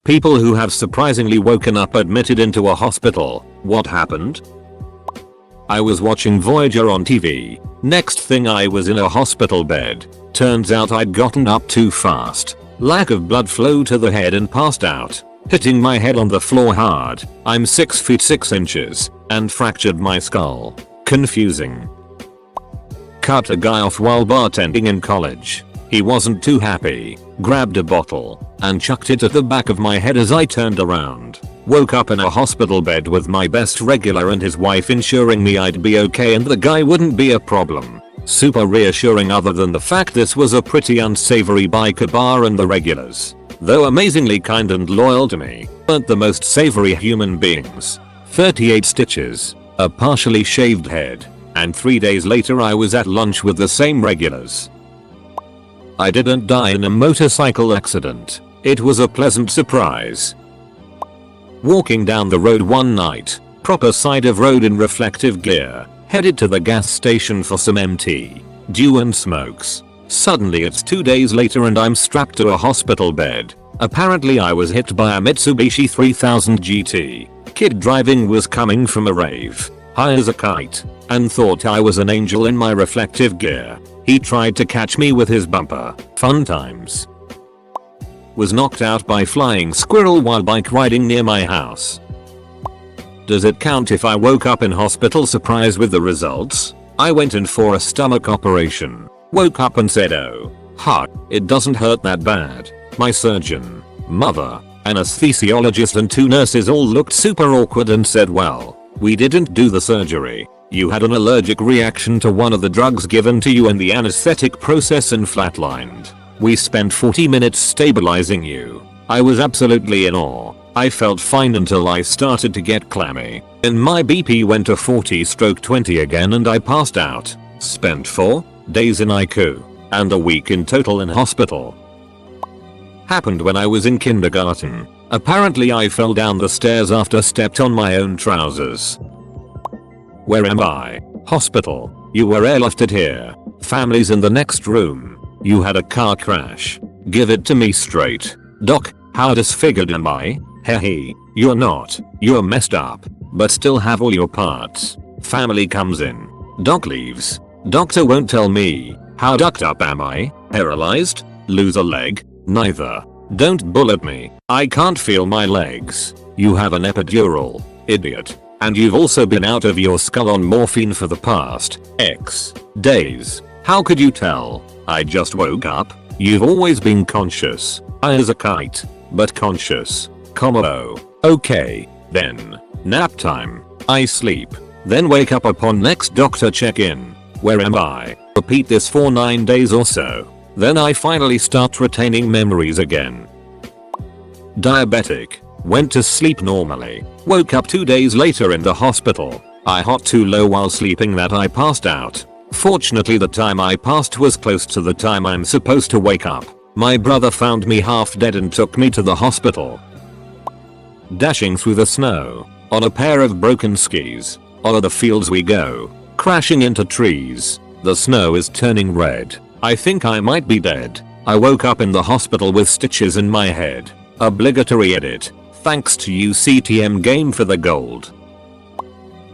People who have surprisingly woken up admitted into a hospital. What happened? I was watching Voyager on TV. Next thing I was in a hospital bed. Turns out I'd gotten up too fast. Lack of blood flow to the head and passed out. Hitting my head on the floor hard. I'm 6 feet 6 inches and fractured my skull. Confusing. Cut a guy off while bartending in college. He wasn't too happy. Grabbed a bottle and chucked it at the back of my head as I turned around. Woke up in a hospital bed with my best regular and his wife ensuring me I'd be okay and the guy wouldn't be a problem. Super reassuring other than the fact this was a pretty unsavory biker bar and the regulars, though amazingly kind and loyal to me, weren't the most savory human beings. 38 stitches, a partially shaved head, and 3 days later I was at lunch with the same regulars. I didn't die in a motorcycle accident. It was a pleasant surprise. Walking down the road one night, proper side of road in reflective gear, headed to the gas station for some MT, dew and smokes. Suddenly it's 2 days later and I'm strapped to a hospital bed. Apparently I was hit by a Mitsubishi 3000 GT. Kid driving was coming from a rave, high as a kite, and thought I was an angel in my reflective gear. He tried to catch me with his bumper. Fun times. Was knocked out by flying squirrel while bike riding near my house. Does it count if I woke up in hospital surprised with the results? I went in for a stomach operation. Woke up and said oh, it doesn't hurt that bad. My surgeon, mother, anesthesiologist and 2 nurses all looked super awkward and said well, we didn't do the surgery. You had an allergic reaction to one of the drugs given to you in the anesthetic process and flatlined. We spent 40 minutes stabilizing you. I was absolutely in awe. I felt fine until I started to get clammy. And my BP went to 40/20 again and I passed out. Spent 4 days in ICU and a week in total in hospital. Happened when I was in kindergarten. Apparently I fell down the stairs after stepped on my own trousers. Where am I? Hospital. You were airlifted here. Family's in the next room. You had a car crash. Give it to me straight. Doc, how disfigured am I? Hehe, you're not. You're messed up, but still have all your parts. Family comes in. Doc leaves. Doctor won't tell me. How ducked up am I? Paralyzed? Lose a leg? Neither. Don't bullet me. I can't feel my legs. You have an epidural. Idiot. And you've also been out of your skull on morphine for the past X days. How could you tell? I just woke up. You've always been conscious. High as a kite, but conscious. Oh, okay, then. Nap time. I sleep. Then wake up upon next doctor check-in. Where am I? Repeat this for 9 days or so. Then I finally start retaining memories again. Diabetic. Went to sleep normally. Woke up 2 days later in the hospital. I hot too low while sleeping that I passed out. Fortunately the time I passed was close to the time I'm supposed to wake up. My brother found me half dead and took me to the hospital. Dashing through the snow. On a pair of broken skis. O'er the fields we go. Crashing into trees. The snow is turning red. I think I might be dead. I woke up in the hospital with stitches in my head. Obligatory edit. Thanks to UCTM game for the gold.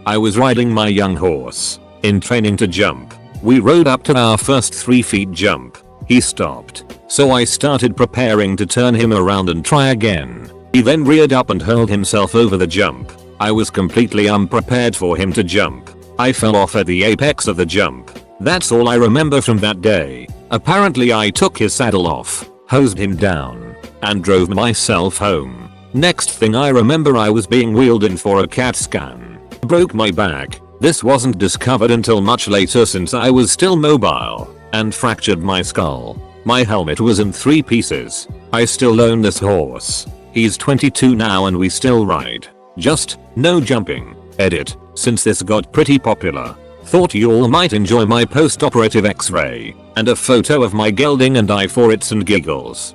I was riding my young horse. In training to jump. We rode up to our first 3 feet jump. He stopped. So I started preparing to turn him around and try again. He then reared up and hurled himself over the jump. I was completely unprepared for him to jump. I fell off at the apex of the jump. That's all I remember from that day. Apparently I took his saddle off, hosed him down, and drove myself home. Next thing I remember I was being wheeled in for a CAT scan. Broke my back. This wasn't discovered until much later since I was still mobile, and fractured my skull. My helmet was in 3 pieces. I still own this horse. He's 22 now and we still ride. Just, no jumping. Edit, since this got pretty popular. Thought you all might enjoy my post-operative x-ray, and a photo of my gelding and I for its and giggles.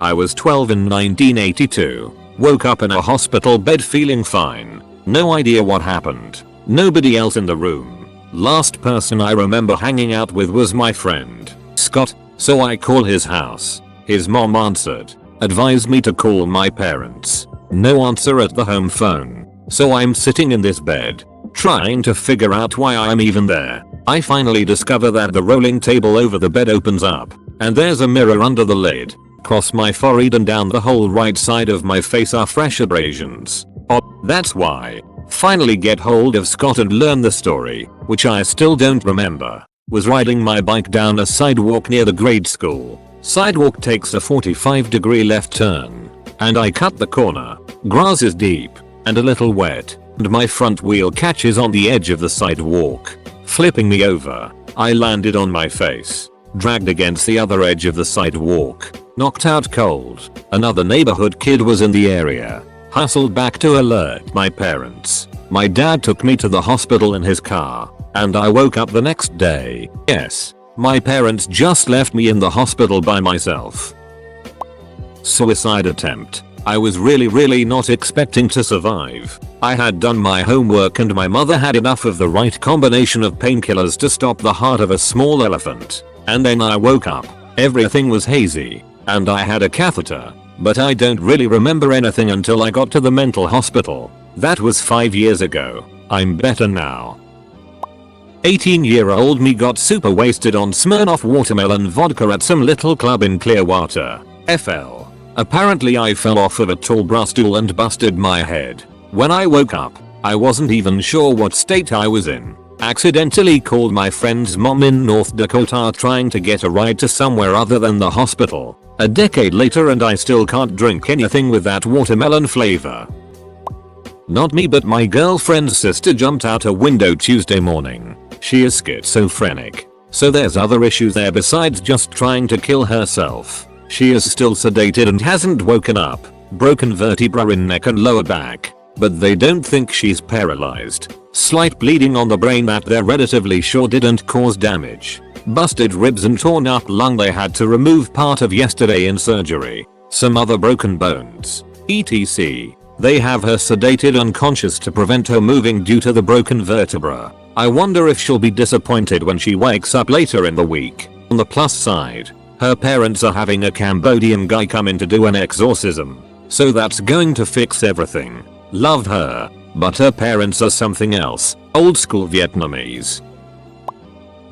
I was 12 in 1982. Woke up in a hospital bed feeling fine. No idea what happened. Nobody else in the room. Last person I remember hanging out with was my friend, Scott, so I call his house. His mom answered. advised me to call my parents. No answer at the home phone. So I'm sitting in this bed, trying to figure out why I'm even there. I finally discover that the rolling table over the bed opens up, and there's a mirror under the lid. Across my forehead and down the whole right side of my face are fresh abrasions. Oh, that's why. Finally get hold of Scott and learn the story, which I still don't remember. Was riding my bike down a sidewalk near the grade school. Sidewalk takes a 45-degree left turn, and I cut the corner. Grass is deep and a little wet, and my front wheel catches on the edge of the sidewalk, flipping me over. I landed on my face, dragged against the other edge of the sidewalk, knocked out cold. Another neighborhood kid was in the area. Hustled back to alert my parents. My dad took me to the hospital in his car, and I woke up the next day. Yes, my parents just left me in the hospital by myself. Suicide attempt. I was really not expecting to survive. I had done my homework and my mother had enough of the right combination of painkillers to stop the heart of a small elephant. And then I woke up. Everything was hazy, and I had a catheter. But I don't really remember anything until I got to the mental hospital. That was 5 years ago. I'm better now. 18-year-old me got super wasted on Smirnoff watermelon vodka at some little club in Clearwater, FL. Apparently I fell off of a tall brass stool and busted my head. When I woke up, I wasn't even sure what state I was in. Accidentally called my friend's mom in North Dakota trying to get a ride to somewhere other than the hospital. A decade later and I still can't drink anything with that watermelon flavor. Not me, but my girlfriend's sister jumped out a window Tuesday morning. She is schizophrenic, so there's other issues there besides just trying to kill herself. She is still sedated and hasn't woken up. Broken vertebra in neck and lower back, but they don't think she's paralyzed. Slight bleeding on the brain that they're relatively sure didn't cause damage. Busted ribs and torn up lung they had to remove part of yesterday in surgery. Some other broken bones, etc. They have her sedated unconscious to prevent her moving due to the broken vertebra. I wonder if she'll be disappointed when she wakes up later in the week. On the plus side, her parents are having a Cambodian guy come in to do an exorcism, so that's going to fix everything. Love her, but her parents are something else, old school Vietnamese.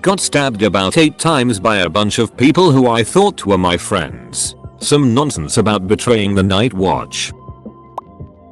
Got stabbed about 8 times by a bunch of people who I thought were my friends. Some nonsense about betraying the night watch.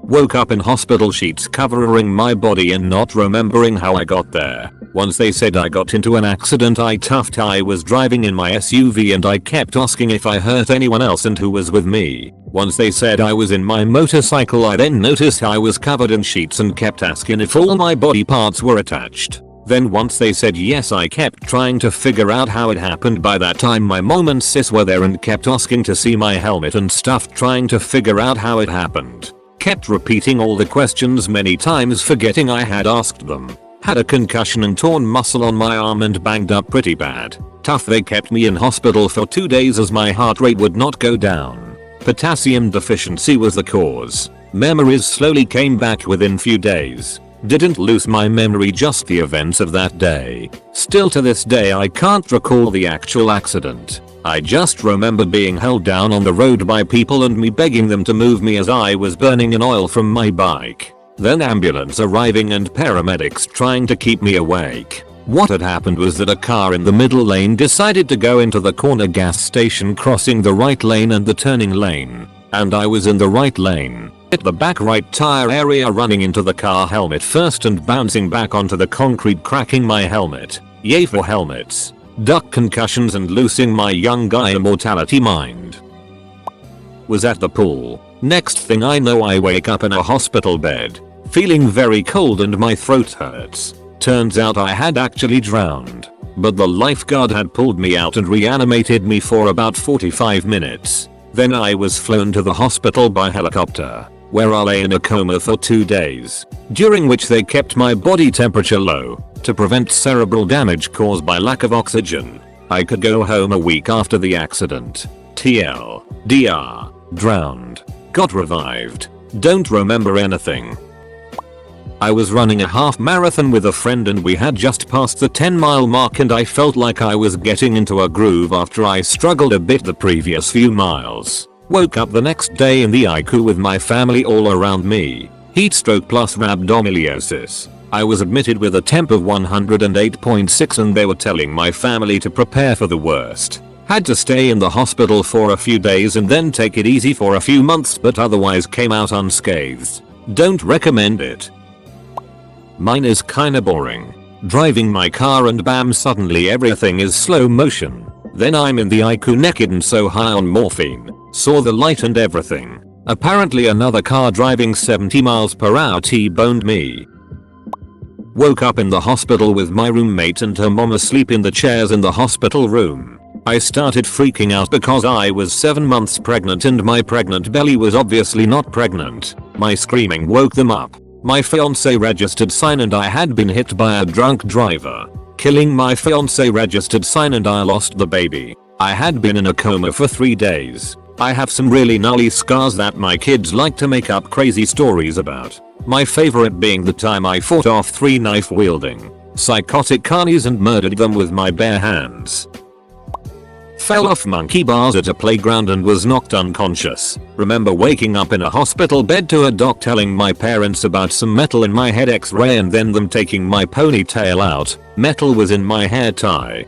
Woke up in hospital sheets covering my body and not remembering how I got there. Once they said I got into an accident I toughed. I was driving in my SUV and I kept asking if I hurt anyone else and who was with me. Once they said I was in my motorcycle I then noticed I was covered in sheets and kept asking if all my body parts were attached. Then once they said yes I kept trying to figure out how it happened. By that time my mom and sis were there and kept asking to see my helmet and stuff trying to figure out how it happened. Kept repeating all the questions many times forgetting I had asked them. Had a concussion and torn muscle on my arm and banged up pretty bad. Tough. They kept me in hospital for 2 days as my heart rate would not go down. Potassium deficiency was the cause. Memories slowly came back within few days. Didn't lose my memory, just the events of that day. Still to this day I can't recall the actual accident. I just remember being held down on the road by people and me begging them to move me as I was burning in oil from my bike. Then ambulance arriving and paramedics trying to keep me awake. What had happened was that a car in the middle lane decided to go into the corner gas station, crossing the right lane and the turning lane. And I was in the right lane. Hit the back right tire area, running into the car helmet first and bouncing back onto the concrete, cracking my helmet. Yay for helmets. Duck concussions and losing my young guy immortality mind. Was at the pool. Next thing I know I wake up in a hospital bed, feeling very cold and my throat hurts. Turns out I had actually drowned, but the lifeguard had pulled me out and reanimated me for about 45 minutes. Then I was flown to the hospital by helicopter, where I lay in a coma for 2 days, during which they kept my body temperature low to prevent cerebral damage caused by lack of oxygen. I could go home a week after the accident. TLDR. Drowned. Got revived. Don't remember anything. I was running a half marathon with a friend and we had just passed the 10-mile mark and I felt like I was getting into a groove after I struggled a bit the previous few miles. Woke up the next day in the ICU with my family all around me. Heat stroke plus rhabdomyolysis. I was admitted with a temp of 108.6 and they were telling my family to prepare for the worst. Had to stay in the hospital for a few days and then take it easy for a few months, but otherwise came out unscathed. Don't recommend it. Mine is kinda boring. Driving my car and bam, suddenly everything is slow motion. Then I'm in the ICU naked and so high on morphine. Saw the light and everything. Apparently another car driving 70 miles per hour T-boned me. Woke up in the hospital with my roommate and her mom asleep in the chairs in the hospital room. I started freaking out because I was 7 months pregnant and my pregnant belly was obviously not pregnant. My screaming woke them up. My fiance registered sign and I had been hit by a drunk driver, killing my fiance registered sign and I lost the baby. I had been in a coma for 3 days. I have some really gnarly scars that my kids like to make up crazy stories about. My favorite being the time I fought off 3 knife-wielding, psychotic carnies and murdered them with my bare hands. Fell off monkey bars at a playground and was knocked unconscious. Remember waking up in a hospital bed to a doc telling my parents about some metal in my head x-ray and then them taking my ponytail out. Metal was in my hair tie.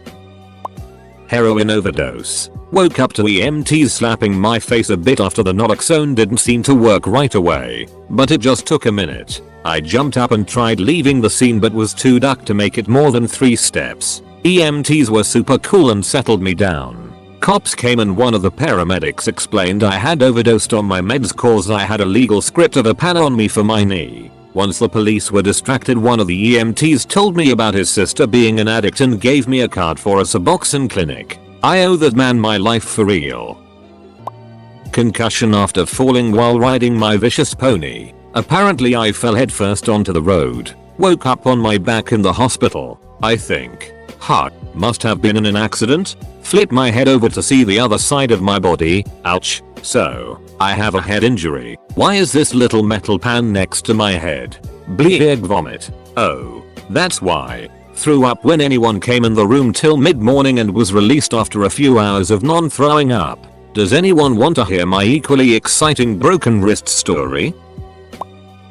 Heroin overdose. Woke up to EMTs slapping my face a bit after the naloxone didn't seem to work right away, but it just took a minute. I jumped up and tried leaving the scene but was too dark to make it more than 3 steps. EMTs were super cool and settled me down. Cops came and one of the paramedics explained I had overdosed on my meds cause I had a legal script of a pan on me for my knee. Once the police were distracted, one of the EMTs told me about his sister being an addict and gave me a card for a Suboxone clinic. I owe that man my life for real. Concussion after falling while riding my vicious pony. Apparently I fell headfirst onto the road. Woke up on my back in the hospital. I think. Must have been in an accident? Flipped my head over to see the other side of my body. Ouch. So, I have a head injury. Why is this little metal pan next to my head? Bleed vomit. Oh, that's why. Threw up when anyone came in the room till mid-morning and was released after a few hours of non-throwing up. Does anyone want to hear my equally exciting broken wrist story?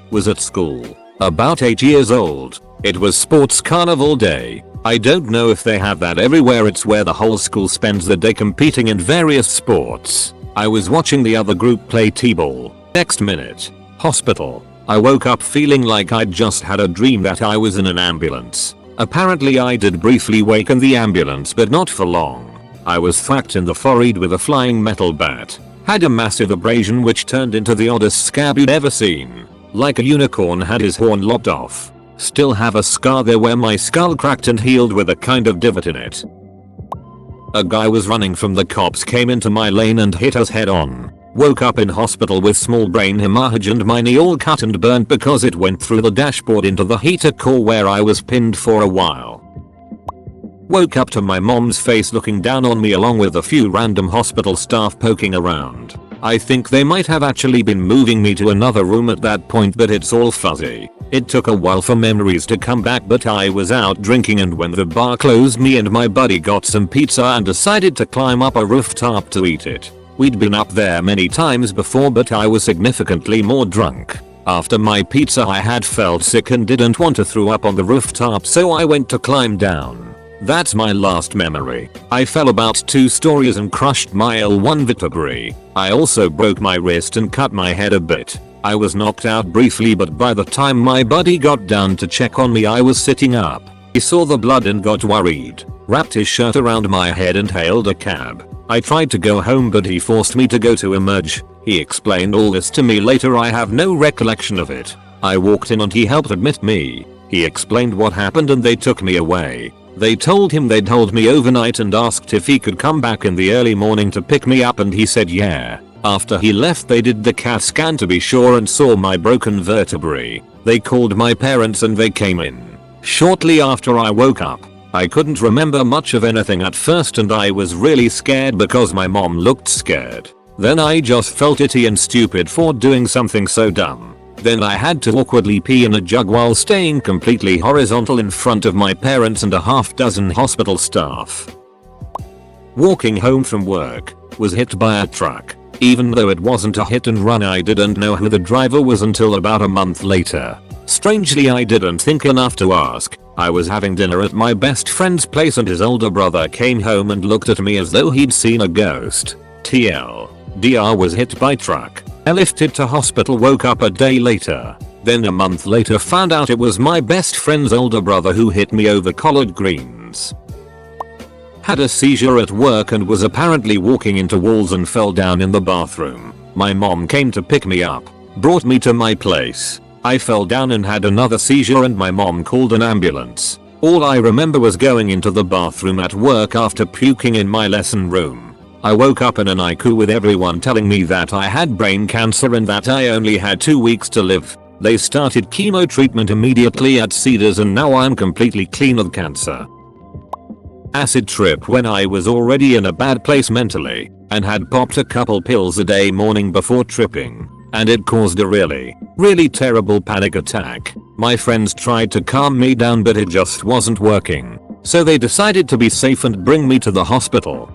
Was at school. About 8 years old. It was sports carnival day. I don't know if they have that everywhere. It's where the whole school spends the day competing in various sports. I was watching the other group play t-ball. Next minute. Hospital. I woke up feeling like I'd just had a dream that I was in an ambulance. Apparently I did briefly wake in the ambulance but not for long. I was thwacked in the forehead with a flying metal bat. Had a massive abrasion which turned into the oddest scab you'd ever seen. Like a unicorn had his horn lopped off. Still have a scar there where my skull cracked and healed with a kind of divot in it. A guy was running from the cops, came into my lane and hit us head on. Woke up in hospital with small brain hemorrhage and my knee all cut and burnt because it went through the dashboard into the heater core where I was pinned for a while. Woke up to my mom's face looking down on me along with a few random hospital staff poking around. I think they might have actually been moving me to another room at that point, but it's all fuzzy. It took a while for memories to come back, but I was out drinking and when the bar closed me and my buddy got some pizza and decided to climb up a rooftop to eat it. We'd been up there many times before but I was significantly more drunk. After my pizza I had felt sick and didn't want to throw up on the rooftop, so I went to climb down. That's my last memory. I fell about 2 stories and crushed my L1 vertebrae. I also broke my wrist and cut my head a bit. I was knocked out briefly, but by the time my buddy got down to check on me I was sitting up. He saw the blood and got worried. Wrapped his shirt around my head and hailed a cab. I tried to go home but he forced me to go to Emerge. He explained all this to me later. I have no recollection of it. I walked in and he helped admit me. He explained what happened and they took me away. They told him they'd hold me overnight and asked if he could come back in the early morning to pick me up and he said yeah. After he left they did the CAT scan to be sure and saw my broken vertebrae. They called my parents and they came in. Shortly after I woke up. I couldn't remember much of anything at first and I was really scared because my mom looked scared. Then I just felt itchy and stupid for doing something so dumb. Then I had to awkwardly pee in a jug while staying completely horizontal in front of my parents and a half dozen hospital staff. Walking home from work, was hit by a truck. Even though it wasn't a hit and run, I didn't know who the driver was until about a month later. Strangely, I didn't think enough to ask. I was having dinner at my best friend's place and his older brother came home and looked at me as though he'd seen a ghost. DR was hit by truck. Lifted to hospital, woke up a day later. Then a month later found out it was my best friend's older brother who hit me over collard greens. Had a seizure at work and was apparently walking into walls and fell down in the bathroom. My mom came to pick me up, brought me to my place. I fell down and had another seizure and my mom called an ambulance. All I remember was going into the bathroom at work after puking in my lesson room. I woke up in an ICU with everyone telling me that I had brain cancer and that I only had 2 weeks to live. They started chemo treatment immediately at Cedars and now I'm completely clean of cancer. Acid trip when I was already in a bad place mentally and had popped a couple pills a day morning before tripping. And it caused a really terrible panic attack. My friends tried to calm me down but it just wasn't working. So they decided to be safe and bring me to the hospital.